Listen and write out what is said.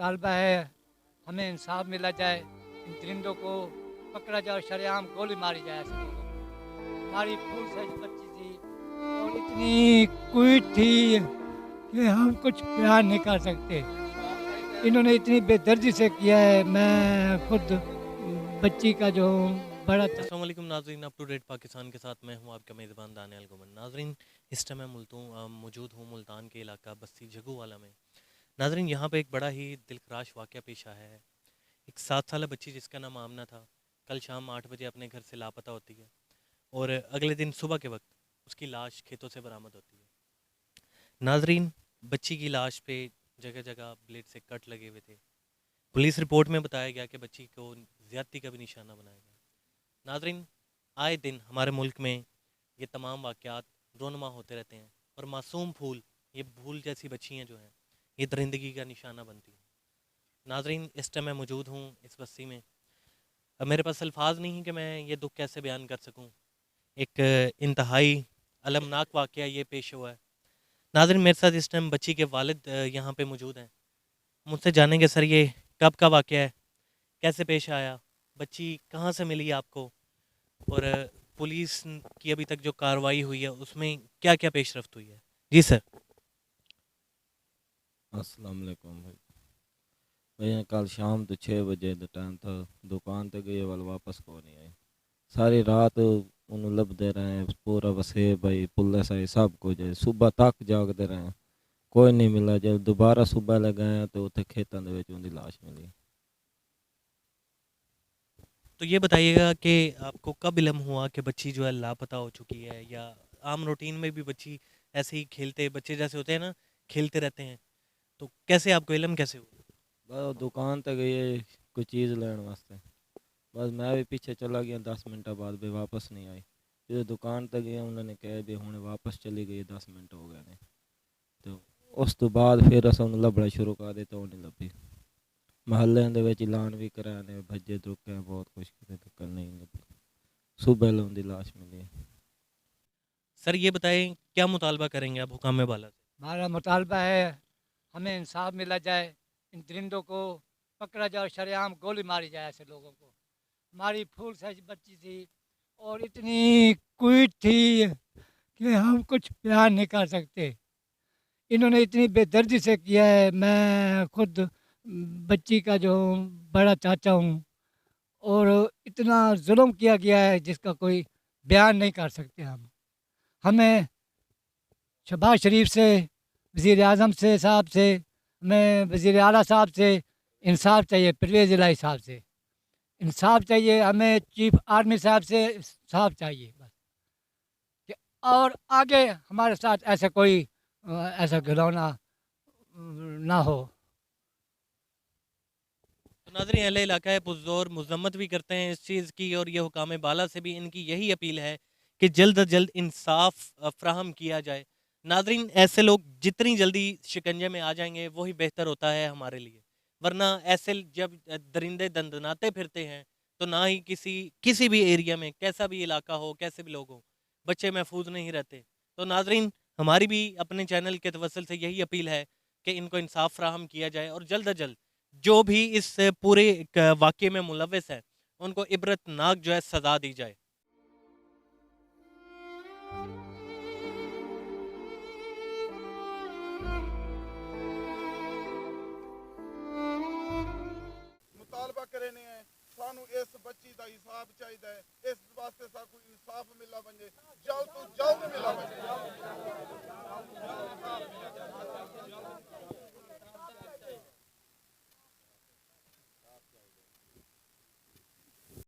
मुतालबा है हमें इंसाफ मिला जाए, इन दरिंदों को पकड़ा जाए और शरेआम गोली मारी जाए ऐसे लोगों को। हमारी फूल साइज बच्ची थी और इतनी क्यूट थी कि हम कुछ बयान नहीं कर सकते। इन्होंने इतनी बेदर्दी से किया है, मैं खुद बच्ची का जो हूँ बड़ा अस्सलाम वालेकुम नाज़रीन, अप टू डेट पाकिस्तान के साथ मैं हूं आपका मेज़बान दानियाल गुमन। नाज़रीन, इस टाइम मैं मौजूद हूं मुल्तान के इलाका बस्ती जग्गूवाला में। नाज़रीन, यहां पे एक बड़ा ही दिलखराश वाक़या पेश आया है। एक 7 साल बच्ची जिसका नाम आमना था, कल शाम 8 बजे अपने घर से लापता होती है और अगले दिन सुबह के वक्त उसकी लाश खेतों से बरामद होती है। नाज़रीन, बच्ची की लाश पे जगह जगह ब्लेड से कट लगे हुए थे। पुलिस रिपोर्ट में बताया गया कि बच्ची को ज़्यादती का भी निशाना बनाया गया। नाज़रीन, आए दिन हमारे मुल्क में ये तमाम वाक़यात रोनमा होते रहते हैं और मासूम फूल, ये भूल जैसी बच्चियाँ जो हैं, ये दरिंदगी का निशाना बनती हैं। नाज़रीन, इस टाइम मैं मौजूद हूँ इस बस्ती में। अब मेरे पास अल्फाज नहीं है कि मैं ये दुख कैसे बयान कर सकूँ। एक इंतहाई अलमनाक वाक़या ये पेश हुआ है। नाज़रीन, मेरे साथ इस टाइम बच्ची के वालिद यहाँ पे मौजूद हैं। मुझसे जानेंगे, सर ये कब का वाक़या है, कैसे पेश आया, बच्ची कहाँ से मिली आपको, और पुलिस की अभी तक जो कार्रवाई हुई है उसमें क्या क्या पेशरफ्त हुई है। जी सर। अस्सलाम वालेकुम भाई। भैया कल शाम तो 6 बजे का टाइम था, दुकान ते गए वाल वापस को नहीं आए। सारी रात उन्हें लभदे रहे, पूरा वसे भाई पुलिस आई सब कुछ है, सुबह तक जागते रहे, कोई नहीं मिला। जब दोबारा सुबह ले गए तो उत्थे खेतों दे विच उनकी लाश मिली। तो ये बताइएगा कि आपको कब इल्म हुआ कि बच्ची जो है लापता हो चुकी है, या आम रूटीन में भी बच्ची ऐसे ही खेलते, बच्चे जैसे होते हैं ना, खेलते रहते हैं, तो कैसे आपको इल्म कैसे हुआ? बस दुकान ते गए कोई चीज़ लेने वास्ते, बस मैं भी पीछे चला गया। 10 मिनट बाद भी वापस नहीं आई। जो दुकान तक गए उन्होंने कहा भी हुणे वापस चली गई, 10 मिनट हो गए ने। तो उस तो बाद फिर अस उन्हें लभना शुरू कर दिता, वो नहीं लभी। महल्ले दे विच ऐलान भी कराने, भज्जे दुखे बहुत कुछ किते तक नहीं लभी। सुबह उनकी लाश मिली है। सर ये बताएं, क्या मुतालबा करेंगे आप हुकाम बाला से? हमारा मुतालबा है हमें इंसाफ मिला जाए, इन दरिंदों को पकड़ा जाए और शरेआम गोली मारी जाए ऐसे लोगों को। हमारी फूल साइज बच्ची थी और इतनी क्यूट थी कि हम कुछ बयान नहीं कर सकते। इन्होंने इतनी बेदर्दी से किया है, मैं खुद बच्ची का जो हूँ बड़ा चाचा हूँ और इतना जुल्म किया गया है जिसका कोई बयान नहीं कर सकते हम। हमें शहबाज शरीफ से, वज़ीर आज़म से साहब से, हमें वज़ीर आला साहब से इंसाफ चाहिए, परवेज़ इलाही साहब से इंसाफ चाहिए, हमें चीफ आर्मी साहब से इंसाफ चाहिए बस। कि और आगे हमारे साथ ऐसा कोई ऐसा घिनौना ना हो। तो नाज़रीन, अहले इलाका है पुरज़ोर मज़म्मत भी करते हैं इस चीज़ की, और ये हुकाम बाला से भी इनकी यही अपील है कि जल्द अज जल्द इंसाफ फ़राहम किया जाए। नाज़रीन, ऐसे लोग जितनी जल्दी शिकंजे में आ जाएंगे वही बेहतर होता है हमारे लिए, वरना ऐसे जब दरिंदे दंदनाते फिरते हैं तो ना ही किसी भी एरिया में, कैसा भी इलाका हो, कैसे भी लोग हों, बच्चे महफूज नहीं रहते। तो नाज़रीन, हमारी भी अपने चैनल के तवसल से यही अपील है कि इनको इंसाफ फ़राहम किया जाए और जल्द अज जल्द जो भी इस पूरे वाक़ये में मुलव्वस है उनको इबरतनाक जो है सज़ा दी जाए। मुतालबा करने हैं सानू इस बच्ची का हिसाब चाहिए, इस वास्ते साकू इंसाफ मिला बने, जल्द तो जल्द मिला बने।